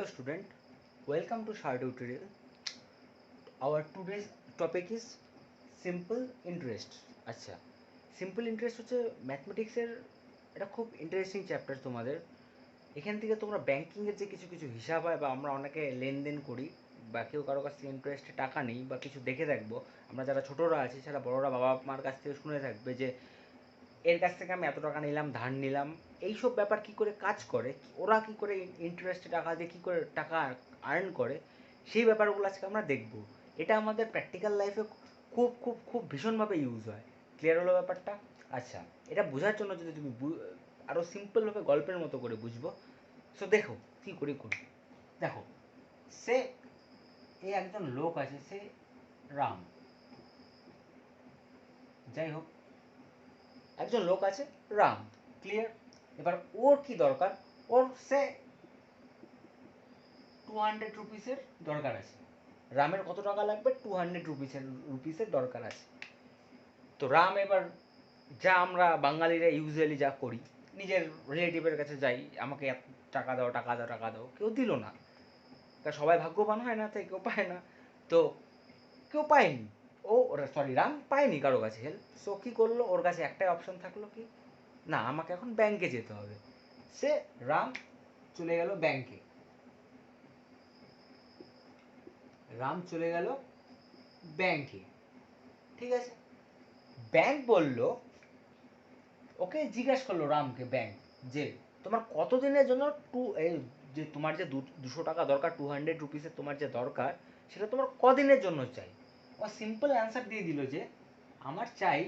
Hello student, welcome to SHAR tutorial. Our today's topic is simple interest. আচ্ছা, simple interest হচ্ছে ম্যাথমেটিক্সের এটা খুব interesting chapter তোমাদের। এখান থেকে তোমরা ব্যাংকিংয়ের যে কিছু কিছু হিসাব হয় বা আমরা অনেকে লেনদেন করি বা কেউ কারো কাছ থেকে ইন্টারেস্টে টাকা নিই বা কিছু দেখে থাকবো, আমরা যারা ছোটোরা আছি সেটা বড়রা বাবা মার কাছ থেকে শুনে থাকবে যে এর কাছ থেকে আমি এত টাকা নিলাম, ধার নিলাম, এইসব ব্যাপার কি করে কাজ করে, ওরা কি করে ইন্টারেস্টে টাকা দিয়ে কী করে টাকা আর্ন করে, সেই ব্যাপারগুলো আজকে আমরা দেখব। এটা আমাদের প্র্যাকটিক্যাল লাইফে খুব খুব খুব ভীষণভাবে ইউজ হয়। ক্লিয়ার হলো ব্যাপারটা? আচ্ছা, এটা বোঝার জন্য যদি তুমি আরও সিম্পলভাবে গল্পের মতো করে বুঝবো, সো দেখো কী করি করি। দেখো, সে এই একজন লোক আছে, সে রাম, যাই হোক একজন লোক আছে রাম। ক্লিয়ার? এবার ওর কি দরকার, ওর সে 200 রুপিসের দরকার আছে। রামের কত টাকা লাগবে? 200 রুপিসের দরকার আছে। তো রাম এবার, যা আমরা বাঙালিরা ইউজুয়ালি যা করি, নিজের রিলেটিভের কাছে যাই, আমাকে টাকা দাও টাকা দাও টাকা দাও, কেউ দিল না। তা সবাই ভাগ্যবান হয় না, তাই কেউ পায় না। তো কেউ পায়নি, রাম পায়নি কারো কাছে হেল্প। সো কী করলো, ওর কাছে একটাই অপশন থাকলো কি, না আমাকে এখন ব্যাংকে যেতে হবে। সে রাম চলে গেল ব্যাংকে। রাম চলে গেল ব্যাংকে, ঠিক আছে। ব্যাংক বলল, ওকে জিজ্ঞাসা করলো রামকে ব্যাংক, যে তোমার কতদিনের জন্য যে তোমার যে 200 টাকা দরকার, 200 রুপিসের তোমার যে দরকার, সেটা তোমার কদিনের জন্য চাই। ও সিম্পল অ্যান্সার দিয়ে দিল যে আমার চাই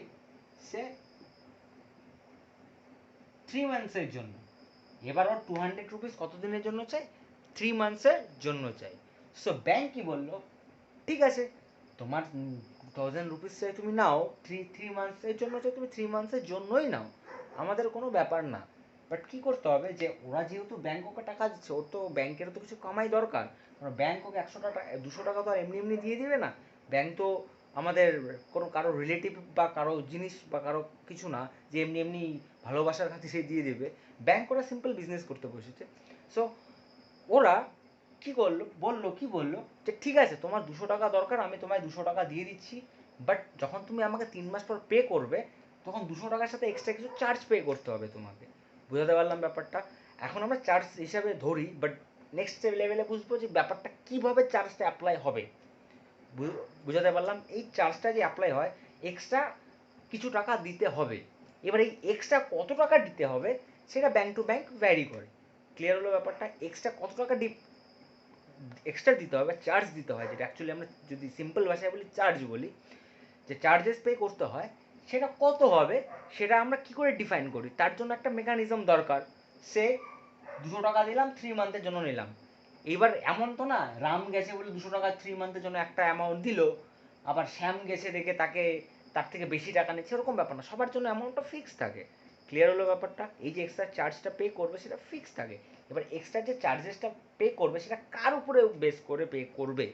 সে 3 মান্থসের জন্য। এবার ওর 200 রুপিস কতদিনের জন্য চাই? 3 মান্থসের জন্য চাই। সো ব্যাংক কি বললো, ঠিক আছে, তোমার 1000 রুপিস চাই তুমি নাও, থ্রি মান্থসের জন্য চাই তুমি 3 মান্থসের জন্যই নাও, আমাদের কোনো ব্যাপার না। বাট কী করতে হবে, যে ওরা যেহেতু ব্যাংক ওকে টাকা দিচ্ছে, ওর তো ব্যাংকেরও তো কিছু কামাই দরকার। কারণ ব্যাংক ওকে 100 টাকা 200 টাকা তো আর এমনি এমনি দিয়ে দিবে না। ব্যাংক তো আমাদের কোনো কারো রিলেটিভ বা কারো জিনিস বা কারো কিছু না যে এমনি এমনি ভালোবাসার খাতিরে দিয়ে দেবে। ব্যাংক ওরা সিম্পল বিজনেস করতে বসেছে। সো ওরা কি করলো, বললো যে ঠিক আছে, তোমার 200 টাকা দরকার, আমি তোমায় 200 টাকা দিয়ে দিচ্ছি, বাট যখন তুমি আমাকে 3 মাস পর পে করবে, তখন 200 টাকার সাথে এক্সট্রা কিছু চার্জ পে করতে হবে তোমাকে। বুঝাতে পারলাম ব্যাপারটা? এখন আমরা চার্জ হিসাবে ধরি, বাট নেক্সট লেভেলে বুঝবো যে ব্যাপারটা কীভাবে চার্জটা অ্যাপ্লাই হবে। বুঝাতে পারলাম? এই চার্জটা যে অ্যাপ্লাই হয়, এক্সট্রা কিছু টাকা দিতে হবে। এবার এই এক্সট্রা কত টাকা দিতে হবে সেটা ব্যাংক টু ব্যাংক ভ্যারি করে। ক্লিয়ার হলো ব্যাপারটা? এক্সট্রা কত টাকা এক্সট্রা দিতে হবে, চার্জ দিতে হয়, যেটা অ্যাকচুয়ালি আমরা যদি সিম্পল ভাষায় বলি চার্জ বলি, যে চার্জেস পে করতে হয়, সেটা কত হবে সেটা আমরা কি করে ডিফাইন করি, তার জন্য একটা মেকানিজম দরকার। সে 200 টাকা দিলাম, 3 মান্থের জন্য নিলাম। এইবার এমন তো না রাম গেছে বলে 200 টাকা 3 মান্থের জন্য একটা অ্যামাউন্ট দিল, আবার শ্যাম গেছে দেখে তাকে তার থেকে বেশি টাকা নিচ্ছে, এরকম ব্যাপার না। সবার জন্য অ্যামাউন্টটা ফিক্স থাকে। ক্লিয়ার হলো ব্যাপারটা? এই যে এক্সট্রা চার্জটা পে করবে সেটা ফিক্স থাকে। এবার এক্সট্রা যে চার্জেসটা পে করবে সেটা কার উপরে বেস করে পে করবে,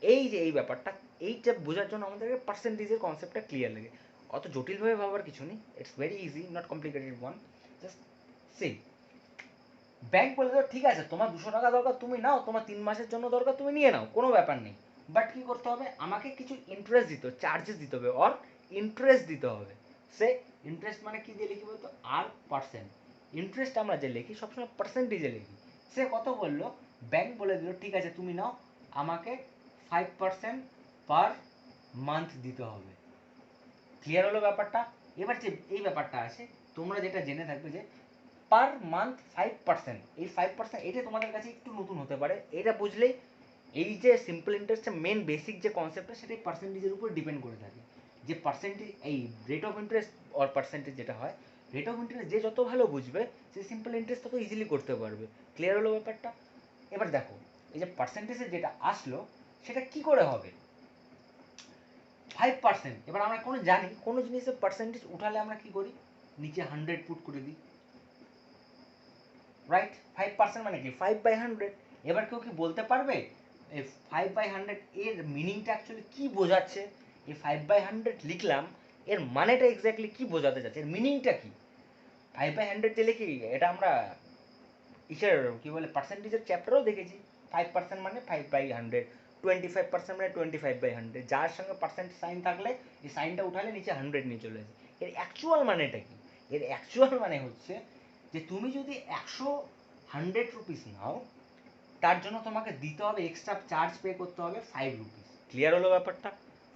এই যে এই ব্যাপারটা, এইটা বোঝার জন্য আমাদেরকে পার্সেন্টেজের কনসেপ্টটা ক্লিয়ার লাগে। অত জটিলভাবে ভাবার কিছু নেই, it's very easy, not complicated one. Just see, bank বলে দেবো ঠিক আছে, তোমার 200 টাকা দরকার তুমি নাও, তোমার 3 মাসের জন্য দরকার তুমি নিয়ে নাও, কোনো ব্যাপার নেই। বাট কী করতে হবে, আমাকে কিছু ইন্টারেস্ট দিতে হবে, চার্জেস দিতে হবে, অর ইন্টারেস্ট দিতে হবে। সে ইন্টারেস্ট মানে কি দিয়ে লিখি বলতো, আর পার্সেন্ট। ইন্টারেস্ট আমরা যে লিখি সবসময় পার্সেন্টেজে লিখি। সে কত বললো, ব্যাংক বলে দিল ঠিক আছে তুমি নাও, আমাকে 5% পার মান্থ দিতে হবে। ক্লিয়ার হলো ব্যাপারটা? এবার যে এই ব্যাপারটা আছে, তোমরা যেটা জেনে থাকবে যে পার মান্থ 5%, এই 5% এটা তোমাদের কাছে একটু নতুন হতে পারে। এটা বুঝলেই এই যে সিম্পল ইন্টারেস্টের মেন বেসিক যে কনসেপ্টটা, সেটাই পার্সেন্টেজের উপর ডিপেন্ড করে থাকে। যে পার্সেন্টেজ, এই rate of interest or percentage যেটা হয়, রেট অফ ইন্টারেস্ট যে যত ভালো বুঝবে, সে সিম্পল ইন্টারেস্ট তত ইজিলি করতে পারবে। ক্লিয়ার হলো ব্যাপারটা? এবার দেখো, এই যে পার্সেন্টেজে যেটা আসলো সেটা কি করে হবে, 5%। এবার আমরা জানি কোনো জিনিসের পার্সেন্টেজ উঠালে আমরা কি করি, নিচে 100 পুট করে দিই, রাইট? 5% মানে কি 5/100। এবার কেউ কি বলতে পারবে এই 5/100 এর মিনিংটা অ্যাকচুয়ালি কি বোঝাচ্ছে? এই 5/100 লিখলাম, এর মানেটা এক্স্যাক্টলি কি বোঝাতে চাচ্ছে, এর মিনিংটা কি? 5/100 যে লিখি, এটা আমরা ইসের কি বলে পার্সেন্টেজের চ্যাপ্টারও দেখেছি, 5% মানে 5/100, 25% মানে 25/100, যার সঙ্গে পার্সেন্ট সাইন থাকলে এই সাইনটা উঠালে নিচে 100 নিয়ে চলে আসে। এর অ্যাকচুয়াল মানেটা কি? এর অ্যাকচুয়াল মানে হচ্ছে যে তুমি যদি 100 রুপিস নাও, তার জন্য তোমাকে দিতে হবে এক্সট্রা চার্জ পে করতে হবে 5 রুপিস। ক্লিয়ার হলো ব্যাপারটা?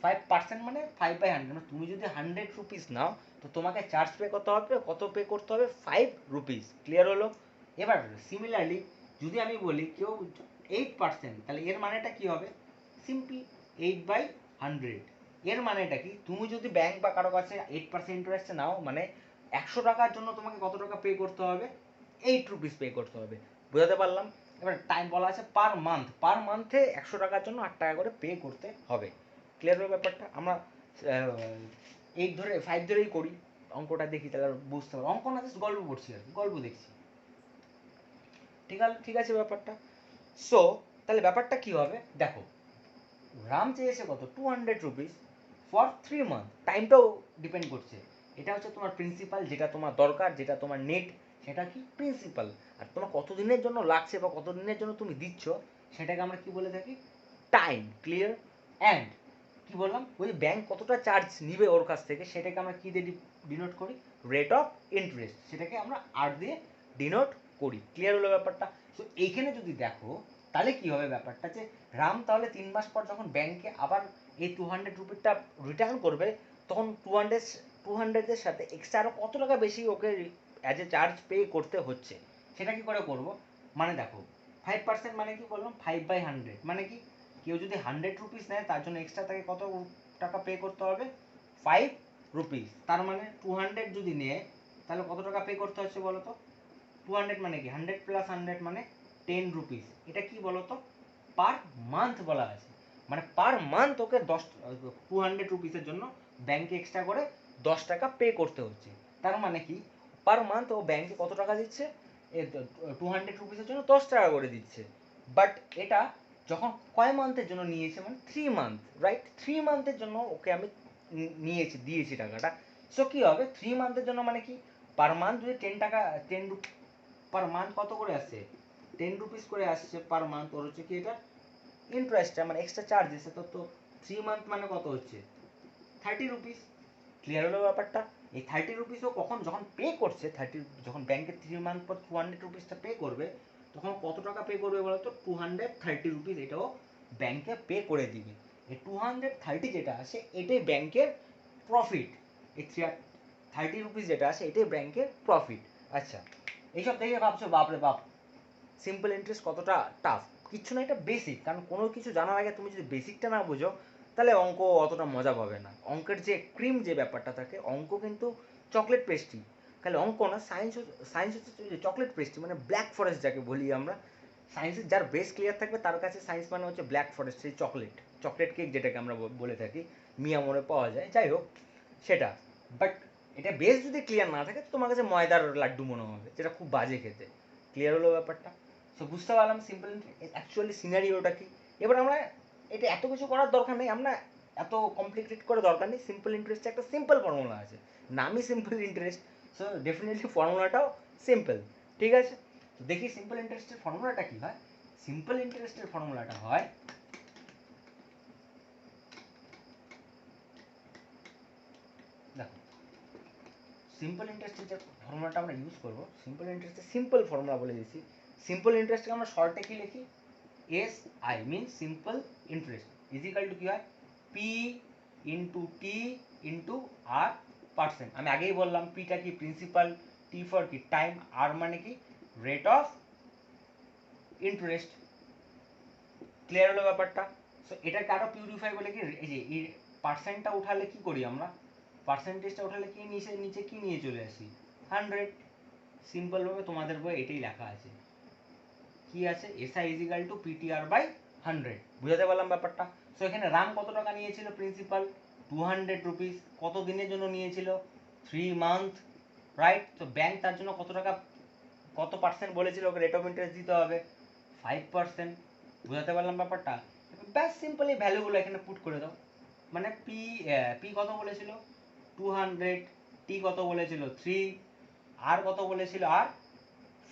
5% মানে 5/100, মানে তুমি যদি 100 রুপিস নাও তো তোমাকে চার্জ পে করতে হবে, কত পে করতে হবে? 5 রুপিস। ক্লিয়ার হলো? এবার সিমিলারলি যদি আমি বলি কেউ 8%, তাহলে এর মানেটা কি হবে? সিম্পলি 8/100। এর মানেটা কি? তুমি যদি ব্যাংক বা কারো কাছে 8% ইন্টারেস্টে নাও, মানে 100 টাকার জন্য তোমাকে কত টাকা পে করতে হবে? 8 রুপিস পে করতে হবে। বোঝাতে পারলাম? এবার টাইম বলা আছে পার মান্থ, পার মান্থে 100 টাকার জন্য 8 টাকা করে পে করতে হবে। ক্লিয়ার হলো ব্যাপারটা? আমরা 8 ধরে 5 ধরেই করি, অঙ্কটা দেখি তাহলে বুঝতে পারবো। অঙ্ক না, জাস্ট গল্প পড়ছি আর কি, গল্প দেখছি। ঠিক আছে ব্যাপারটা? সো তাহলে ব্যাপারটা কি হবে দেখো, রাম চেয়েছে কত? 200 রুপিস ফর 3 মান্থ। টাইমটাও ডিপেন্ড করছে, এটা হচ্ছে তোমার প্রিন্সিপাল, যেটা তোমার দরকার, যেটা তোমার নেট, সেটা কি প্রিন্সিপাল। আর তোমার কত দিনের জন্য লাগছে বা কত দিনের জন্য তুমি দিচ্ছ, সেটাকে আমরা কি বলে থাকি? টাইম। ক্লিয়ার? অ্যান্ড কি বললাম, ওই ব্যাংক কতটা চার্জ নিবে ওর কাছ থেকে, সেটাকে আমরা কি দিয়ে ডিনোট করি? Rate of interest. সেটাকে আমরা আর দিয়ে ডিনোট করি। ক্লিয়ার হলো ব্যাপারটা? তো এইখানে যদি দেখো তাহলে কি হবে ব্যাপারটা, যে রাম তাহলে 3 মাস পর যখন ব্যাংকে আবার এই 200 রুপিটা রিটার্ন করবে, তখন 200 এর সাথে এক্সট্রা আরও কত টাকা বেশি okay as a charge pay করতে হচ্ছে। সেটা কি করে করব? মানে দেখো 5% মানে কি বললাম? 5/100 মানে কি? কেউ যদি 100 রুপিস নেয় তার জন্য এক্সট্রা তাকে কত টাকা পে করতে হবে? 5 রুপিস। তার মানে 200 যদি নেয় তাহলে কত টাকা পে করতে হচ্ছে বলো তো? 200 মানে কি? 100 প্লাস 100 মানে 10 রুপিস। এটা কি বলো তো? পার মান্থ বলা আছে। মানে পার মান্থ ওকে 200 রুপিসের জন্য ব্যাংকে এক্সট্রা করে 10 টাকা পে করতে হচ্ছে। তার মানে কি? পার মান্থ ও ব্যাংকে কত টাকা দিচ্ছে? 200 রুপিসের জন্য 10 টাকা করে দিচ্ছে। বাট এটা যখন কয় মান্থের জন্য নিয়েছে? মানে 3 মান্থ, রাইট? 3 মান্থের জন্য ওকে আমি দিয়েছি টাকাটা। সো কি হবে 3 মান্থের জন্য? মানে কি, পার মান্থ যদি 10 টাকা, 10 পার মান্থ কত করে আসছে? 10 রুপিস করে আসছে পার মান্থ। ওর হচ্ছে কি এটা ইন্টারেস্টটা, মানে এক্সট্রা চার্জেস। তো 3 মান্থ মানে কত হচ্ছে? 30 রুপিস। ক্লিয়ার হলো ব্যাপারটা? এই 30 রুপিসও কখন যখন পে করছে, যখন ব্যাংকে 3 মান্থ পর 200 রুপিসটা পে করবে, তখন কত টাকা পে করবে বলো তো? 230 রুপিস এটাও ব্যাংকে পে করে দিবে। এই 230 যেটা আছে এটাই ব্যাংকের প্রফিট। এই 30 রুপিস যেটা আছে এটাই ব্যাংকের প্রফিট। আচ্ছা, এইসব দেখে ভাবছো বাপরে বাপ, সিম্পল ইন্টারেস্ট কতটা টাফ। কিচ্ছু না, এটা বেসিক। কারণ কোনো কিছু জানার আগে তুমি যদি বেসিকটা না বুঝো, তাহলে অঙ্ক অতটা মজা পাবে না। অঙ্কের যে ক্রিম যে ব্যাপারটা থাকে, অঙ্ক কিন্তু চকলেট পেস্ট্রি, খালি অঙ্ক না, সায়েন্স হচ্ছে চকলেট পেস্ট্রি, মানে ব্ল্যাক ফরেস্ট যাকে বলি আমরা। সায়েন্সের যার বেস ক্লিয়ার থাকবে তার কাছে সায়েন্স মানে হচ্ছে ব্ল্যাক ফরেস্ট, সেই চকলেট কেক যেটাকে আমরা বলে থাকি, মিয়া মোড়ে পাওয়া যায়, যাই হোক সেটা। বাট এটা বেস যদি ক্লিয়ার না থাকে তো তোমার কাছে ময়দার লাড্ডু মনে হবে, যেটা খুব বাজে খেতে। ক্লিয়ার হলো ব্যাপারটা? সো বুঝতে পারলাম সিম্পল অ্যাকচুয়ালি সিনারিওটা কি। এবার আমরা এটা এত কিছু করার দরকার নেই, আমরা এত কমপ্লিকেটেড করে দরকার নেই। সিম্পল ইন্টারেস্টে একটা সিম্পল ফর্মুলা আছে, নামই সিম্পল ইন্টারেস্ট, সো ডেফিনেটলি ফর্মুলাটাও সিম্পল। ঠিক আছে, তো দেখি সিম্পল ইন্টারেস্টের ফর্মুলাটা কি হয়। সিম্পল ইন্টারেস্টের ফর্মুলাটা হয়, দেখো সিম্পল ইন্টারেস্টের যে ফর্মুলাটা আমরা ইউজ করবো, সিম্পল ইন্টারেস্টের সিম্পল ফর্মুলা বলে দিচ্ছি। সিম্পল ইন্টারেস্টকে আমরা শর্টে কি লিখি? S I mean simple interest is equal to কি হয়? P into T into R percent. আমি আগেই বললাম পিটা কি প্রিন্সিপাল, টি ফর কি টাইম, আর মানে কি রেট অফ ইন্টারেস্ট। ক্লিয়ার হলো ব্যাপারটা? সো এটাকে আরো পিউরিফাই বলে কি, এই যে এই পার্সেন্টটা উঠালে কি করি আমরা? পার্সেন্টেজটা উঠালে কি নিচে নিচে কি নিয়ে চলে আসি? 100। সিম্পল ভাবে তোমাদের বই এটাই লেখা আছে। কি আছে? SI is equal to PTR by 100। বুঝাতে পারলাম ব্যাপারটা? সো এখানে রাম কত টাকা নিয়েছিল প্রিন্সিপাল? 200 রুপিস। কত দিনের জন্য নিয়েছিল? 3 মান্থ, রাইট? তো ব্যাংক তার জন্য কত টাকা, কত পার্সেন্ট বলেছিল ওকে রেট অফ ইন্টারেস্ট দিতে হবে? 5%। বুঝাতে পারলাম ব্যাপারটা? ব্যাস সিম্পল এই ভ্যালুগুলো এখানে পুট করে দাও। মানে পি কত বলেছিল? 200। টি কত বলেছিল? 3। আর কত বলেছিল? আর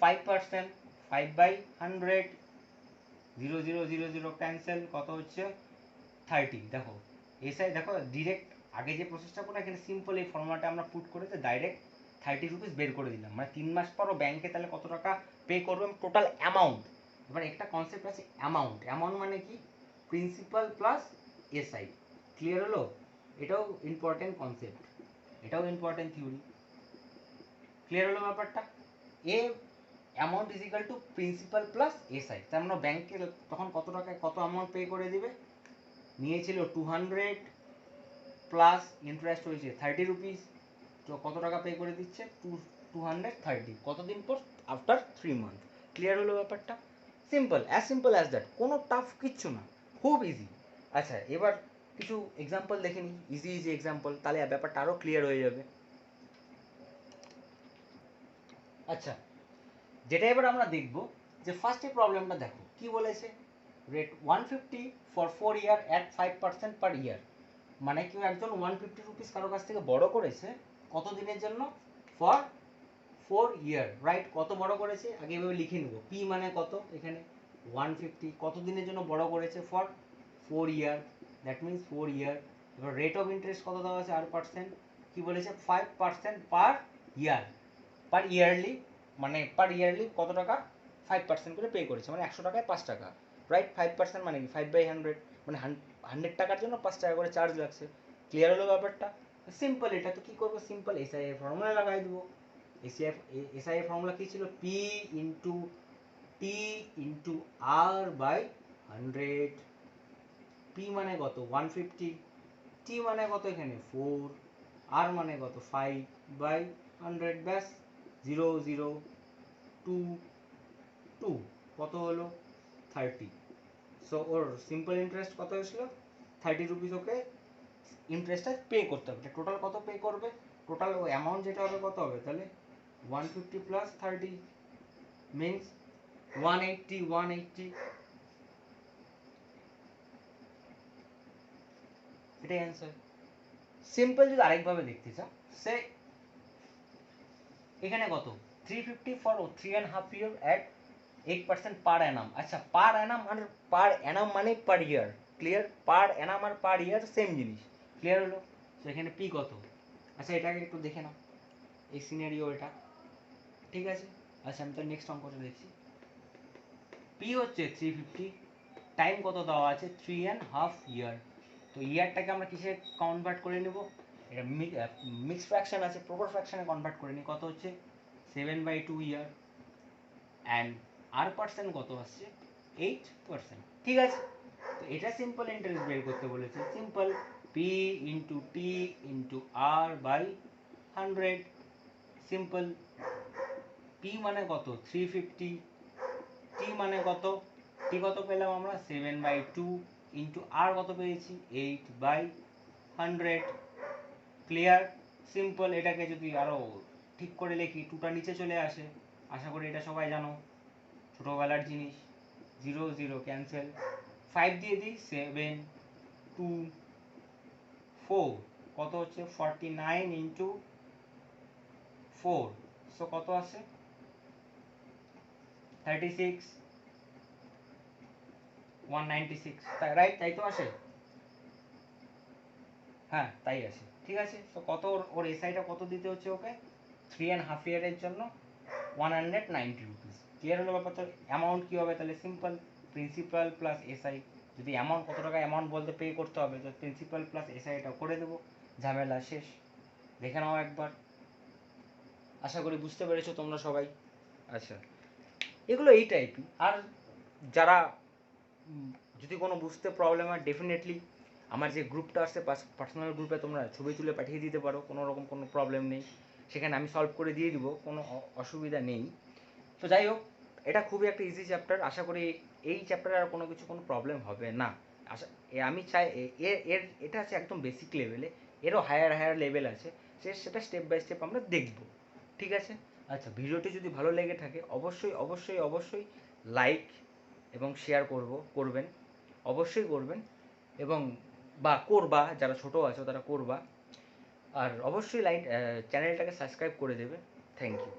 5%। 5/100, 0 0 0 0 ক্যান্সেল, কত হচ্ছে 30। দেখো এসআই দেখো ডিরেক্ট আগে যে প্রসেসটা করে এখানে সিম্পল এই ফর্মুলাটা আমরা পুট করে ডাইরেক্ট 30 রুপিস বের করে দিলাম, মানে 3 মাস পরও ব্যাংকে তাহলে কত টাকা পে করবে টোটাল অ্যামাউন্ট। এবার একটা কনসেপ্ট আছে অ্যামাউন্ট, অ্যামাউন্ট মানে কি প্রিন্সিপাল প্লাস এসআই, ক্লিয়ার হলো? এটাও ইম্পর্টেন্ট কনসেপ্ট, এটাও ইম্পর্টেন্ট থিওরি, ক্লিয়ার হলো ব্যাপারটা? A amount is equal to principal plus SI, তার মানে ব্যাংকে তখন কত টাকায় কত অ্যামাউন্ট পে করে দিবে, নিয়েছিল 200 প্লাস ইন্টারেস্ট হয়েছে 30 রুপিস, তো কত টাকা পে করে দিচ্ছে 230, কতদিন পর? After 3 month. ক্লিয়ার হলো ব্যাপারটা? সিম্পল অ্যাজ দ্যাট, কোনো টাফ কিচ্ছু না, খুব ইজি। আচ্ছা এবার কিছু এক্সাম্পল দেখে নিই, ইজি ইজি এক্সাম্পল, তাহলে ব্যাপারটা আরও ক্লিয়ার হয়ে যাবে। আচ্ছা যেটা এবার আমরা দেখব যে ফার্স্টে প্রবলেমটা দেখো কি বলেছে, রেট 150 ফর 4 ইয়ার অ্যাট 5% পার ইয়ার, মানে কেউ একজন 150 রুপিস কারো কাছ থেকে বড় করেছে কত দিনের জন্য, ফর 4 ইয়ার, রাইট? কত বড় করেছে আগে এভাবে লিখে নেব, পি মানে কত, এখানে 150 কত দিনের জন্য বড় করেছে, ফর 4 ইয়ার, দ্যাট মিনস 4 ইয়ার। এবার রেট অফ ইন্টারেস্ট কত দেওয়া আছে, 8%, কি বলেছে 5% পার ইয়ার, পার ইয়ারলি, মানে পার ইয়ারলি কত টাকা 5% করে পে করেছে, মানে 100 টাকায় 5 টাকা, রাইট? 5% মানে কি 5/100, মানে 100 টাকার জন্য 5 টাকা করে চার্জ লাগছে। ক্লিয়ার হলো ব্যাপারটা? সিম্পল, এটা তো কি করবো, সিম্পল এসআই এর ফর্মুলা লাগাই দেবো। এসআই এর ফর্মুলা কি ছিল, P into T into R by 100, P মানে কত 150, টি মানে কত এখানে 4, আর মানে কত 5/100, ব্যাস 0 0 2 2, কত হলো 30। সো ওর সিম্পল ইন্টারেস্ট কত হয়েছিল 30 রুপিস, ওকে ইন্টারেস্টটা পে করতে হবে। টোটাল কত পে করবে, টোটাল অ্যামাউন্ট যেটা হবে কত হবে তাহলে 150 প্লাস 30 মিনস 180, এটাই অ্যান্সার। সিম্পল যদি আরেকভাবে দেখতে চাও, সে এখানে কত 350 ফর 3.5 ইয়ার অ্যাট 8% পার অ্যানাম। আচ্ছা পার অ্যানাম আর পার অ্যানাম মানে পার ইয়ার, ক্লিয়ার? পার অ্যানাম আর পার ইয়ার সেম জিনিস, ক্লিয়ার হলো? তো এখানে পি কত, আচ্ছা এটাকে একটু দেখে নাও, এই সিনারিও এটা, ঠিক আছে? আচ্ছা আমি তো নেক্সট অঙ্কটা দেখছি, পি হচ্ছে 350, টাইম কত দেওয়া আছে 3.5 ইয়ার, তো ইয়ারটাকে আমরা কিসে কনভার্ট করে নেব, এটা মিক্স ফ্র্যাকশন আছে, প্রপার ফ্র্যাকশনে কনভার্ট করে নিই, কত হচ্ছে 7/2 ইয়ার, অ্যান্ড আর পার্সেন্ট কত আসছে 8%, ঠিক আছে? তো এটা সিম্পল ইন্টারেস্ট বের করতে বলেছে, simple P into T into R by 100, simple. P মানে কত 350, টি মানে কত, টি কত পেলাম আমরা 7/2, ইন্টু আর কত পেয়েছি 8/100, ক্লিয়ার? সিম্পল। এটাকে যদি আরো ঠিক করে লিখি, টুটা নিচে চলে আসে, আশা করি এটা সবাই জানো, ছোটোবেলার জিনিস, 0 0 ক্যান্সেল, 5 দিয়ে দিই 7 2 4, কত হচ্ছে 49 ইন্টু 4, সো কত আসে 36 196, রাইট? তাই তো আসে, হ্যাঁ তাই আসে, ঠিক আছে? তো কত ওর এসআইটা কত দিতে হচ্ছে ওকে 3.5 ইয়ারের জন্য 190 রুপিস। ক্লিয়ার হলো ব্যাপারটা? অ্যামাউন্ট কী হবে তাহলে, সিম্পল প্রিন্সিপাল প্লাস এসআই, যদি অ্যামাউন্ট কত টাকা অ্যামাউন্ট বলতে পে করতে হবে, তো প্রিন্সিপাল প্লাস এসআইটা করে দেবো, ঝামেলা শেষ। দেখে নাও একবার, আশা করি বুঝতে পেরেছো তোমরা সবাই। আচ্ছা এগুলো এই টাইপই, আর যারা যদি কোনো বুঝতে প্রবলেম হয় ডেফিনেটলি আমার যে গ্রুপটা আছে পার্সোনাল গ্রুপে তোমরা ছবি তুলে পাঠিয়ে দিতে পারো, কোনো রকম কোনো প্রবলেম নেই, সেখানে আমি সলভ করে দিয়ে দিব, কোনো অসুবিধা নেই। তো যাই হোক, এটা খুবই একটা ইজি চ্যাপ্টার, আশা করি এই চ্যাপ্টারে আর কোনো কিছু কোনো প্রবলেম হবে না। আমি চাই এর এটা আছে একদম বেসিক লেভেলে, এরও হায়ার লেভেল আছে, সেটা স্টেপ বাই স্টেপ আমরা দেখব, ঠিক আছে? আচ্ছা ভিডিওটি যদি ভালো লেগে থাকে অবশ্যই লাইক এবং শেয়ার করবেন, অবশ্যই করবেন, এবং বা করবা, যারা ছোটো আছো তারা করবা, আর অবশ্যই চ্যানেলটাকে সাবস্ক্রাইব করে দেবে। Thank you.